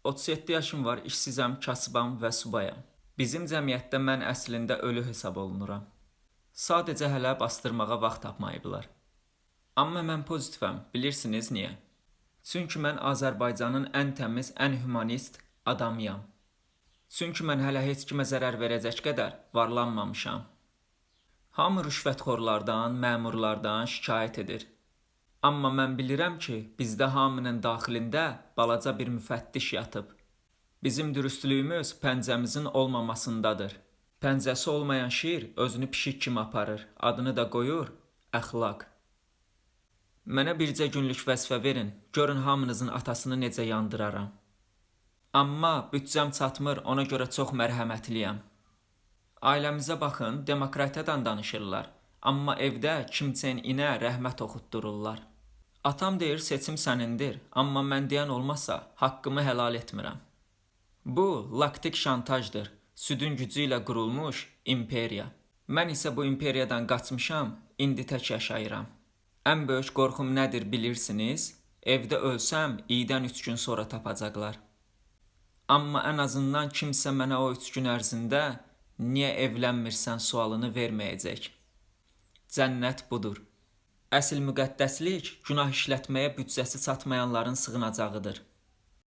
37 yaşım var, işsizəm, kasıbam və subayam. Bizim cəmiyyətdə mən əslində ölü hesab olunuram. Sadəcə hələ bastırmağa vaxt tapmayıblar. Amma mən pozitivəm, bilirsiniz niyə? Çünki mən Azərbaycanın ən təmiz, ən humanist adamıyam. Çünki mən hələ heç kimə zərər verəcək qədər varlanmamışam. Hamı rüşvətxorlardan, məmurlardan şikayət edir. Amma mən bilirəm ki, bizdə hamının daxilində balaca bir müfəttiş yatıb. Bizim dürüstlüyümüz pəncəmizin olmamasındadır. Pəncəsi olmayan şir özünü pişik kimi aparır, adını da qoyur əxlaq. Mənə bircə günlük vəzifə verin, görün hamınızın atasını necə yandıraram. Amma büdcəm çatmır, ona görə çox mərhəmətliyəm. Ailəmizə baxın, demokratiyadan danışırlar. Amma evdə kimçən inə rəhmət oxutdururlar. Atam deyir, seçim sənindir, amma mən deyən olmasa, haqqımı helal etmirəm. Bu, laktik şantajdır, südün gücü ilə qurulmuş imperiya. Mən isə bu imperiyadan qaçmışam, indi tək yaşayıram. Ən böyük qorxum nədir bilirsiniz? Evdə ölsəm, iydən 3 gün sonra tapacaqlar. Amma ən azından kimsə mənə o 3 gün ərzində niyə evlənmirsən sualını verməyəcək. Cənnət budur. Əsl müqəddəslik günah işlətməyə büdcəsi çatmayanların sığınacağıdır.